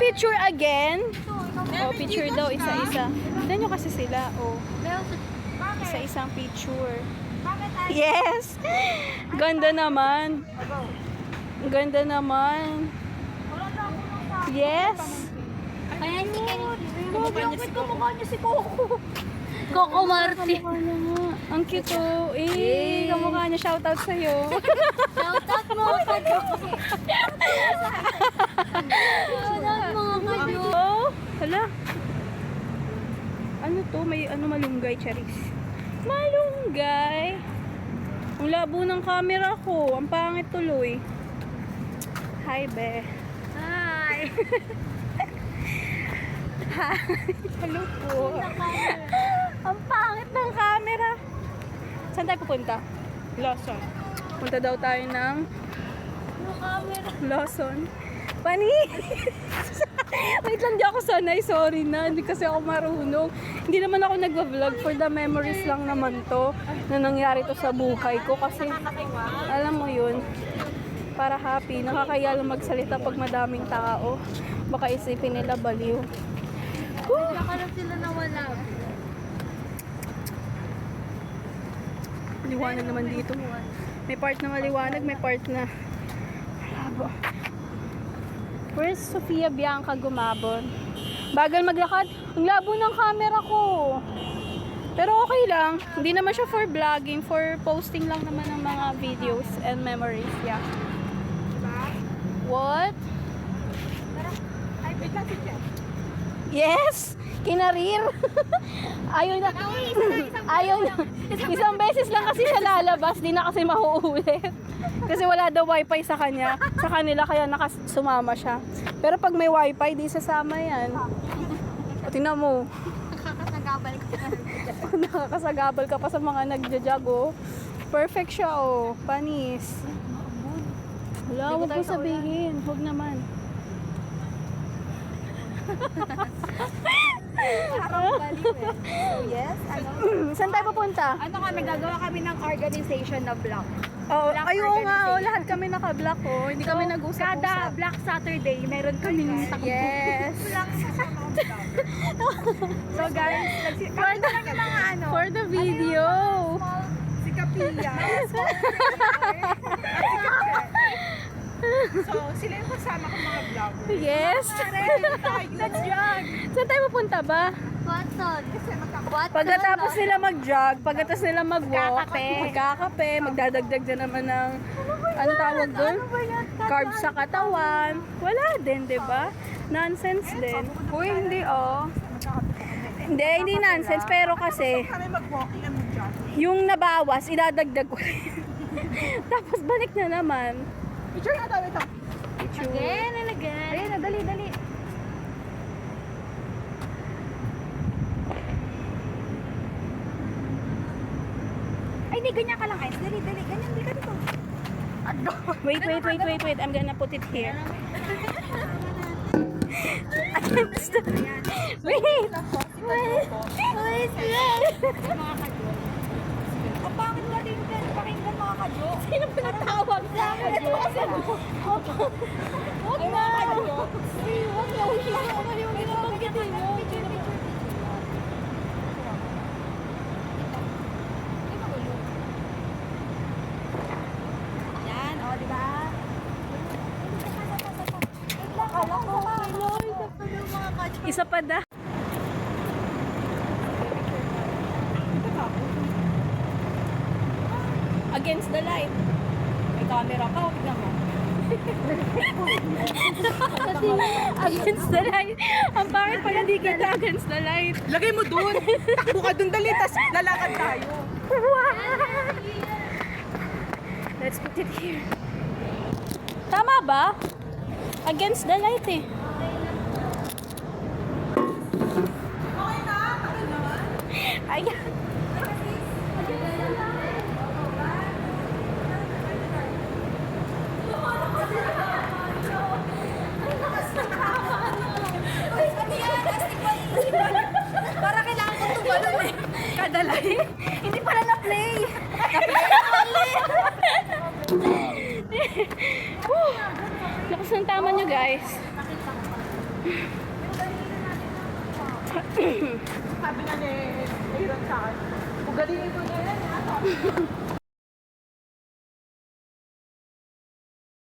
picture again? Oh, picture daw, isa-isa. Tignan nyo kasi sila, oh. Isa-isang picture. Yes! Ganda naman. Ganda naman. Yes! Ayan si Kamukha niya si Coco. Coco Martin. Ang cute, oh. Eh, kamukha niya. Shoutout sa'yo. Shoutout mo, kadyo. Shoutout mga kadyo. Oh, hala. Ano to? May ano malunggay, Charis. Malunggay. Ang labo ng camera ko. Ang pangit tuloy. Hi, be. Hi. Hi. Hello po. Ang pangit ng camera. Saan tayo pupunta? Lawson. Punta daw tayo ng Lawson. Pani! Wait lang, di ako sanay. Sorry na. Hindi kasi ako marunong. Hindi naman ako nagva-vlog. For the memories lang naman to na nangyari to sa buhay ko. Kasi, alam mo yun, para happy. Nakakaya lang magsalita pag madaming tao. Baka isipin nila baliw. Baka lang sila nawala. Liwanag naman dito. May part na maliwanag, may part na labo. Where's Sofia Bianca Gumabon? Bagal maglakad. Ang labo ng camera ko. Pero okay lang. Hindi naman siya for vlogging. For posting lang naman ng mga videos and memories. Yeah. What? Ay, wait lang si Jeff. Yes! Kinarir! Ayaw na. Ayaw na. Isang beses lang kasi siya lalabas. Di na kasi mauulit. Kasi wala daw wifi sa kanya. Sa kanila kaya sumama siya. Pero pag may wifi, di sasama yan. O, tingnan mo. Nakakasagabal ko. Nakakasagabal ka pa sa mga nagja-jog, oh. Perfect siya, oh. Panis. Wala, huwag mo sabihin. Huwag naman. So, yes, ano? Saan tayo pupunta? Ano kami, gagawa kami ng organization na vlog. Oh, Black ayun nga, oh, organization. lahat kami naka-black, oh. Hindi kami Kada nag-usap-usap. Black Saturday, meron kaming Yes. So guys, kami na lang yung mga ano. For the video. Si Kapia. So, sila yung kasama kong mga vlogger. Yes. Let's jog! Saan tayo pupunta ba? Watson. Kasi Pagkatapos nila mag-jog, pagkatapos nila mag-walk, Magkakape. magkakape, magdadagdag na naman ng, ano tawag doon? Carbs sa katawan. Wala din, di ba? Nonsense din. Uy, hindi, oh. Hindi nonsense, pero kasi, kami mag-walking and mag-jogging. yung nabawas, idadagdag ko rin. Tapos balik na naman. Picture nga daw ito. Again and again. Ayun na, dali, dali. Ay, di, ganyan ka lang, guys. Dali, dali. Ganyan, di ka dito. Wait. I'm gonna put it here. Against the... Wait! Wait. Ang pangit na din din. Pakinggan mga kadyo. Sino ba natawag sa akin? Ito kasi ano. Huwag Ay, na! mga kadyo. Huwag na! Huwag na! Ginabanggitin mo. Yan, o, di ba? Isa pa da. Against the light. May camera ka, tignan mo. Against the light. Ang pangit pala hindi kita against the light. Lagay mo dun. Takbo ka dun, dali. Tas lalakad tayo. Let's put it here. Tama ba? Against the light eh. Ayan. Para kailangan ko tumalon eh. Kadalay. Hindi pala na-play. Lakas ng tama nyo guys. Sabi nga ni Aaron sa akin, ugalingin ko niya yan.